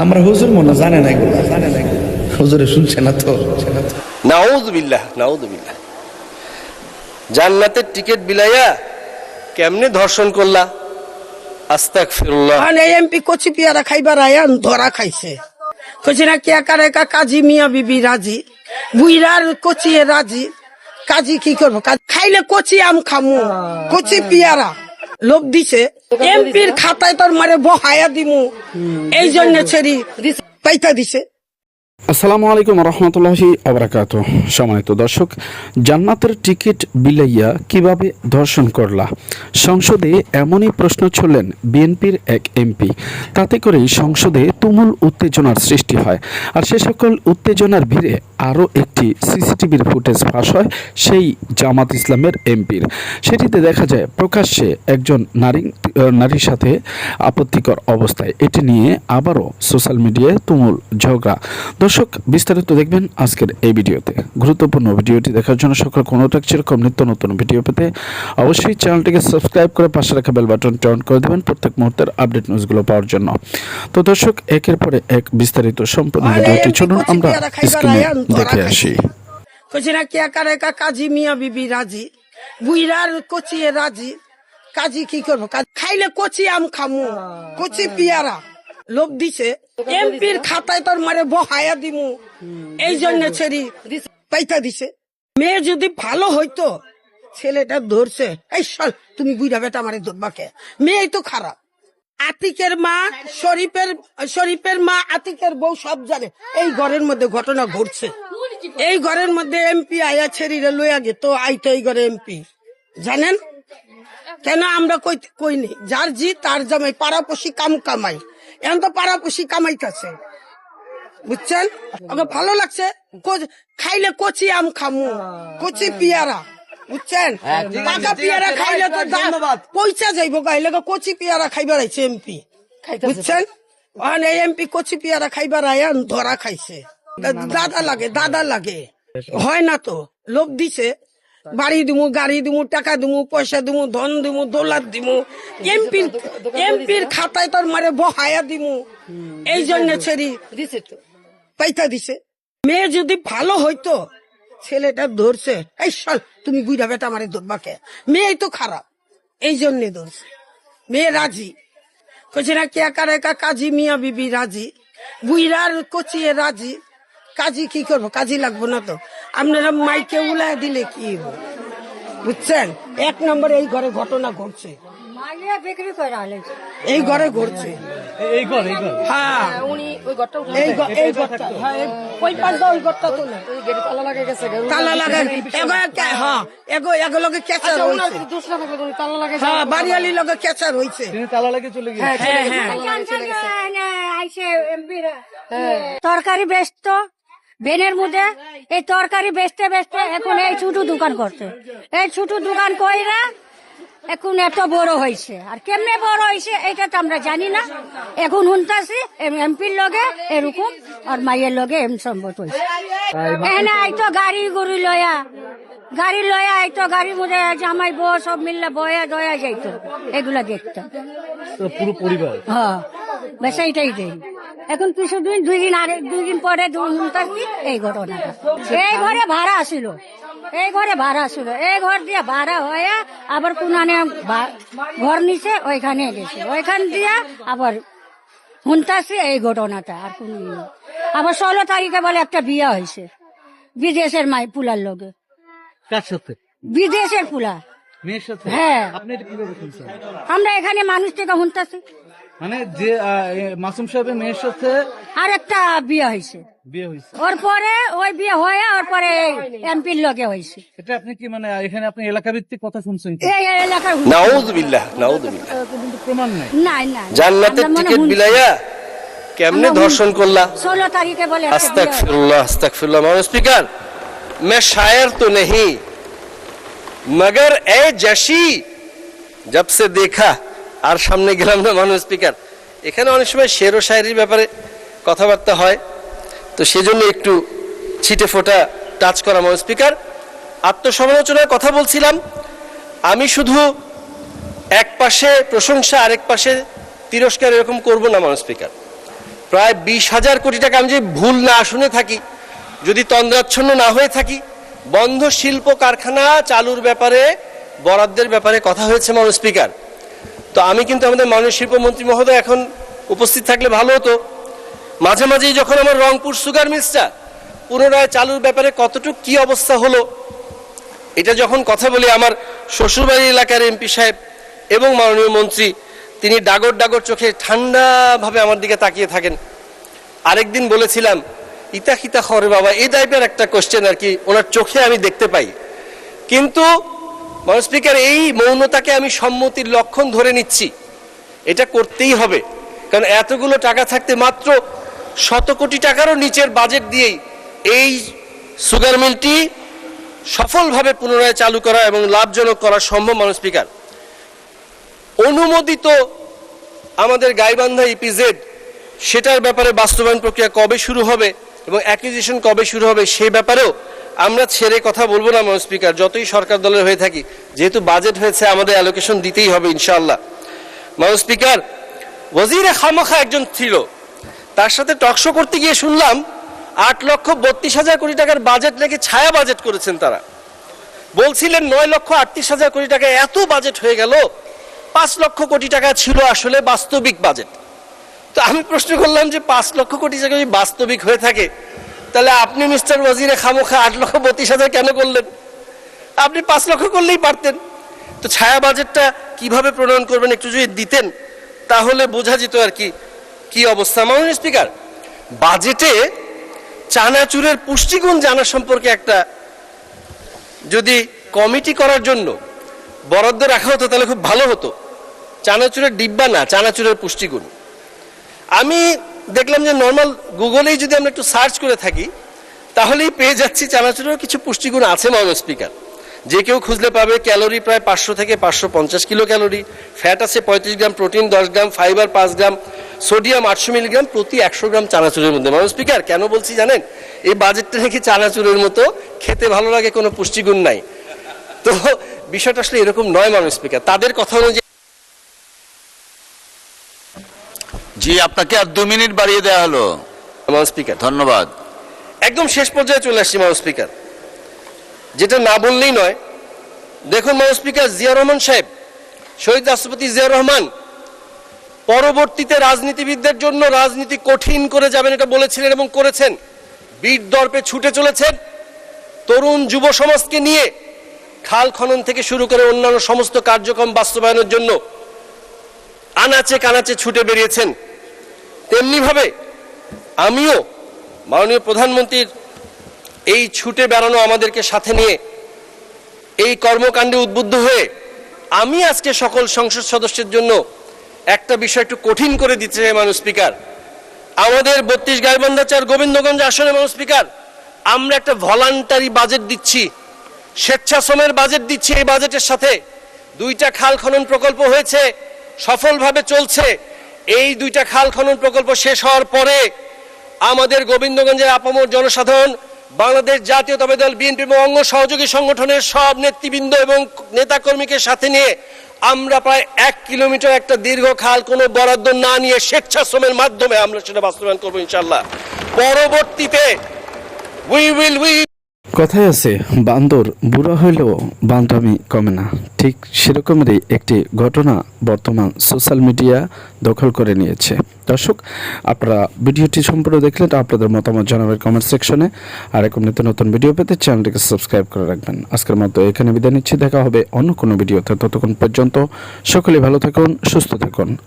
আমরা হুজুর মনে জানে না এগুলো, হুজুরে শুনছে না তো। নাউযুবিল্লাহ, নাউযুবিল্লাহ। জান্নাতের টিকিট বিলাইয়া কেমনে ধর্ষণ করলা? আস্তাগফিরুল্লাহ। মানে এমপি কচি পিয়ারা খাইবার আয়ান ধরা খাইছে, কচি না কে কারে কা কাজী মিয়া বিবি রাজি, বুইরার কচিয়ে রাজি, কাজী কি করবো? খাইলে কচি আম খামু, কচি পিয়ারা লোভ দিছে এমপির খাতায় তোর মারে বহায়া দিমু, এই জন্য ছেড়ি পাইতা দিছে। আসসালামু আলাইকুম রহমতুল্লাহি আবরাকাতুহ। সম্মানিত দর্শক, জান্নাতের টিকিট বিলাইয়া কিভাবে ধর্ষণ করলা? সংসদে এমনই প্রশ্ন ছুড়লেন বিএনপির এক এমপি। তাতে করেই সংসদে তুমুল উত্তেজনার সৃষ্টি হয়। আর সে সকল উত্তেজনার ভিড়ে আরও একটি সিসিটিভির ফুটেজ ফাঁস হয় সেই জামাত ইসলামের এমপির। সেটিতে দেখা যায় প্রকাশ্যে একজন নারীর সাথে আপত্তিকর অবস্থায়। এটি নিয়ে আবারও সোশ্যাল মিডিয়ায় তুমুল ঝগড়া। দর্শক, বিস্তারিত দেখবেন আজকের এই ভিডিওতে। গুরুত্বপূর্ণ ভিডিওটি দেখার জন্য সকল কোনো সেরকম নিত্য নতুন ভিডিও পেতে অবশ্যই চ্যানেলটিকে সাবস্ক্রাইব করে পাশে রাখা বেল বাটনটি অন করে দেবেন প্রত্যেক মুহূর্তের আপডেট নিউজগুলো পাওয়ার জন্য। তো দর্শক, একের পরে এক বিস্তারিত সম্পূর্ণ ভিডিওটি চলুন আমরা স্ক্রিনে দেখে আসি। কচি না কে কারে কা কাজী মিয়া বিবি রাজি, বুইরার কচিয়ে রাজি, কাজী কি করবো? খাইলে কচি আম খামু, কচি পিয়ারা লোভ দিছে এমপির খাতায় তোর মারে বহায়া দিমু, এই জন্য ছেড়ি পাইতা দিছে। মেয়ে যদি ভালো হইতো ছেলেটা ধরছে, এই চল তুমি বুইরা বেটা মারে ধরবাকে, মেয়ে তো খারাপ। আতিকের মা শরীফের মা আতিকের বউ সব জানে এই ঘরের মধ্যে ঘটনা ঘটছে। এই ঘরের মধ্যে এমপি আয়া ছেড়িরে লইয়া গে তো আইতো এই ঘরে এমপি জানেন কেন? আমরা কইনি যার জি তার জামাই, পাড়াপড়শি কামাই, এখন তো পাড়াপড়শি কামাইতেছে, বুঝছেন? ওকে ভালো লাগছে, খাইলে কচি আম খামু, কচি পিয়ারা, বুঝছেন? পাকা পিয়ারা খাইলে তো পয়সা যাইবো, গাইলে কচি পিয়ারা খাইবার আইছে এমপি, বুঝছেন? এই এমপি কচি পিয়ারা খাইবার আয়ান ধরা খাইছে। দাদা লাগে হয় না তো, লোভ দিছে বাড়ি দিমু, গাড়ি দিমু, টাকা দিমু, পয়সা দিমু, ধন দিমু, দৌলত দিমু, এমপির খাতায় তোর মারে বহায়া দিমু, এই জন্য ছেড়ি পাইতা দিছে। মেয়ে যদি ভালো হইতো ছেলেটা ধরছে, এই চল তুমি বুইরা বেটা মারে ধরবাকে, মেয়ে তো খারাপ, এই জন্য ধরছে। মেয়ে রাজি, কচি না কে কারে কা কাজী মিয়া বিবি রাজি, বুইরার কচিয়ে রাজি, কাজী কি করবো? কাজী লাগবো না তো, আপনারা মাইকে উলাই দিলে কি হবে? বুঝছেন? এক নম্বর এই ঘরে ঘটনা ঘটছে, এই ঘরে ঘটছে, হ্যাঁ এই ঘরটা, হ্যাঁ ওই পাশটা ওই ঘরটা তো না তালা লাগা, এগুলোকে ক্যাচার হয়েছে, হ্যাঁ বাড়িয়ালি লগে ক্যাচার হয়েছে, তালা লাগে চলে গেছে। তরকারি বেচত বেনের মধ্যে, এই তরকারি বেচতে বেচতে এখন এই ছোট দোকান করছে, এই ছোট দোকান কইরা এখন এত বড় হয়েছে। আর কেমনে বড় হয়েছে এটা তো আমরা জানি না। এখন শুনতাছি এমপির লগে এরকম আর মাইয়ের লগে এম সম্ভব হয়েছে। এখানে আইতো গাড়ি লয়া আইতো, গাড়ির মধ্যে জামাই বউ সব মিললে বয়া দয়া যাইতো, এগুলা দেখতো পুরো পরিবার। হ্যাঁ বেশ এইটাই দেই। এখন কিছুদিন দুই দিন পরে শুনতাছি এই ঘটনাটা। এই ঘরে ভাড়া আসিল, এই ঘর দিয়ে ভাড়া হয়ে আবার কোনানে ঘর নিছে, ওইখানে গেছে, ওইখান দিয়ে আবার শুনতাছি এই ঘটনাটা। আর কোন আবার 16 তারিখে বলে একটা বিয়ে হয়েছে বিদেশের পুলার লগে, বিদেশের পুলা। হ্যাঁ আমরা এখানে মানুষ থেকে শুনতাছি, মানে যে মাসুম সাহেবের মেয়ের সাথে আর একটা বিয়ে হয়েছে, ওর পরে ওই বিয়ে হয়ে ওর পরে এমপির লগে হয়েছে। এটা আপনি কি মানে এখানে আপনি এলাকা ভিত্তিক কথা শুনছেন? এই এলাকার নাউযুবিল্লাহ, নাউযুবিল্লাহ। কিন্তু প্রমাণ নাই। না জান্নাতের টিকিট বিলাইয়া কেমনে ধর্ষণ করলা? 16 তারিখে বলে। আস্তাগফিরুল্লাহ, আস্তাগফিরুল্লাহ। মাননীয় স্পিকার, मैं शायर तो नहीं मगर ए जशी जब से देखा। আর সামনে গেলাম না মাননীয় স্পিকার, এখানে অনেক সময় শের ও শায়েরির ব্যাপারে কথাবার্তা হয়, তো সেজন্য একটু ছিটে ফোটা টাচ করা। মাননীয় স্পিকার, আত্মসমালোচনার কথা বলছিলাম, আমি শুধু এক পাশে প্রশংসা আরেক পাশে তিরস্কার এরকম করব না মাননীয় স্পিকার। প্রায় 20,000 কোটি টাকা, আমি যদি ভুল না শুনে থাকি, যদি তন্দ্রাচ্ছন্ন না হয়ে থাকি, বন্ধ শিল্প কারখানা চালুর ব্যাপারে, বরাদ্দের ব্যাপারে কথা হয়েছে মাননীয় স্পিকার। তো আমি কিন্তু আমাদের মাননীয় শিল্পমন্ত্রী মহোদয় এখন উপস্থিত থাকলে ভালো হতো। মাঝে মাঝেই যখন আমার রংপুর সুগার মিলসটা পুনরায় চালুর ব্যাপারে কতটুকু কি অবস্থা হলো, এটা যখন কথা বলি, আমার শ্বশুরবাড়ি এলাকার এমপি সাহেব এবং মাননীয় মন্ত্রী তিনি ডাগর ডাগর চোখে ঠান্ডাভাবে আমার দিকে তাকিয়ে থাকেন। আরেকদিন বলেছিলাম ইতা খিতা খরে বাবা, এই টাইপের একটা কোশ্চেন আর কি ওনার চোখে আমি দেখতে পাই। কিন্তু মাননীয় স্পিকার, এই মৌনতাকে আমি সম্মতির লক্ষণ ধরে নিচ্ছি, এটা করতেই হবে। কারণ এতগুলো টাকা থাকতে মাত্র 100 কোটি টাকারও নিচের বাজেট দিয়েই এই সুগার মিলটি সফলভাবে পুনরায় চালু করা এবং লাভজনক করা সম্ভব মাননীয় স্পিকার। অনুমোদিত আমাদের গাইবান্ধা ইপিজেড, সেটার ব্যাপারে বাস্তবায়ন প্রক্রিয়া কবে শুরু হবে এবং অ্যাকুইজিশন কবে শুরু হবে সেই ব্যাপারেও আমরা ছেড়ে কথা বলবো না মাননীয় স্পিকার, যতই সরকার দলের হয়ে থাকি। যেহেতু বাজেট হয়েছে, আমাদের অ্যালোকেশন দিতেই হবে ইনশাআল্লাহ। মাননীয় স্পিকার, ওয়াজিরে খামখা একজন ছিল, তার সাথে টকশো করতে গিয়ে শুনলাম 8,32,000 কোটি টাকার বাজেট নাকি ছায়া বাজেট করেছেন তারা। বলছিলেন 9,38,000 কোটি টাকা এত বাজেট হয়ে গেল, 5 লক্ষ কোটি টাকা ছিল আসলে বাস্তবিক বাজেট। তো আমি প্রশ্ন করলাম যে 5 লক্ষ কোটি টাকা যদি বাস্তবিক হয়ে থাকে, তাহলে আপনি মিস্টার ওয়াজিরে খামখা 8,32,000 কেন করলেন? আপনি 5 লক্ষ করলেই পারতেন। তো ছায়া বাজেটটা কিভাবে প্রণয়ন করবেন একটু যদি দিতেন, তাহলে বোঝা যেত আর কি কি অবস্থা। মাননীয় স্পিকার, বাজেটে চানাচুরের পুষ্টিগুণ জানা সম্পর্কে একটা যদি কমিটি করার জন্য বরাদ্দ রাখা হতো তাহলে খুব ভালো হতো। চানাচুরের ডিব্বা না, চানাচুরের পুষ্টিগুণ। আমি দেখলাম যে নর্মাল গুগলেই যদি আমরা একটু সার্চ করে থাকি তাহলেই পেয়ে যাচ্ছি চানাচুরেরও কিছু পুষ্টিগুণ আছে মাননীয় স্পিকার। যে কেউ খুঁজলে পাবে ক্যালোরি প্রায় 500 থেকে 550 কিলো ক্যালোরি, ফ্যাট আছে 35 গ্রাম, প্রোটিন 10 গ্রাম, ফাইবার 5 গ্রাম, সোডিয়াম 800 মিলিগ্রাম প্রতি 100 গ্রাম চানাচুরের মধ্যে। মাননীয় স্পিকার, কেন বলছি জানেন? এই বাজেটটা নাকি চানাচুরের মতো খেতে ভালো লাগে, কোনো পুষ্টিগুণ নাই। তো বিষয়টা আসলে এরকম নয় মাননীয় স্পিকার। তাদের কথা অনুযায়ী জি, আপনাকে আর 2 মিনিট বাড়িয়ে দেওয়া হলো মাননীয় স্পিকার। ধন্যবাদ। একদম শেষ পর্যায়ে চলে আসছি মাননীয় স্পিকার, যেটা না বললেই নয়। দেখুন মাননীয় স্পিকার, জিয়া রহমান সাহেব, শহীদ রাষ্ট্রপতি জিয়া রহমান পরবর্তীতে রাজনীতিবিদদের জন্য রাজনীতি কঠিন করে যাবেন এটা বলেছিলেন এবং করেছেন। বীর দর্পে ছুটে চলেছেন, তরুণ যুব সমাজকে নিয়ে খাল খনন থেকে শুরু করে অন্যান্য সমস্ত কার্যক্রম বাস্তবায়নের জন্য আনাচে কানাচে ছুটে বেরিয়েছেন। তেমনি ভাবে আমিও মাননীয় প্রধানমন্ত্রীর এই ছুটে বেড়ানো আমাদেরকে সাথে নিয়ে এই কর্মকাণ্ডে উদ্বুদ্ধ হয়ে আমি আজকে সকল সংসদ সদস্যের জন্য একটা বিষয় একটু কঠিন করে দিতে চাই মাননীয় স্পিকার। আমাদের 32 গাইবান্ধা 4 গোবিন্দগঞ্জ আসনে মাননীয় স্পিকার, আমরা একটা ভলান্টারি বাজেট দিচ্ছি, স্বেচ্ছাশ্রমের বাজেট দিচ্ছি। এই বাজেটের সাথে 2টা খাল খনন প্রকল্প হয়েছে, সফলভাবে চলছে। এই 2টা খাল খনন প্রকল্প শেষ হওয়ার পরে আমাদের গোবিন্দগঞ্জের আপামর জনসাধারণ, বাংলাদেশ জাতীয়তাবাদী দল বিএনপি এবং অঙ্গ সহযোগী সংগঠনের সব নেতৃবৃন্দ এবং নেতাকর্মীকে সাথে নিয়ে আমরা প্রায় 1 কিলোমিটার একটা দীর্ঘ খাল কোনো বরাদ্দ না নিয়ে স্বেচ্ছাশ্রমের মাধ্যমে আমরা সেটা বাস্তবায়ন করবো ইনশাআল্লাহ। পরবর্তীতে কথায় আছে, বান্দর বুড়া হইলেও বান্দামি কমে না। ঠিক সেরকমেরই একটি ঘটনা বর্তমান সোশ্যাল মিডিয়া দখল করে নিয়েছে। দর্শক, আপনারা ভিডিওটি সম্পূর্ণ দেখলেন, আপনাদের মতামত জানাবেন কমেন্ট সেকশনে। আর এরকম নিত্য নতুন ভিডিও পেতে চ্যানেলটিকে সাবস্ক্রাইব করে রাখবেন। আজকের মতো এখানে বিদায় নিচ্ছি, দেখা হবে অন্য কোনো ভিডিওতে। ততক্ষণ পর্যন্ত সকলে ভালো থাকুন, সুস্থ থাকুন।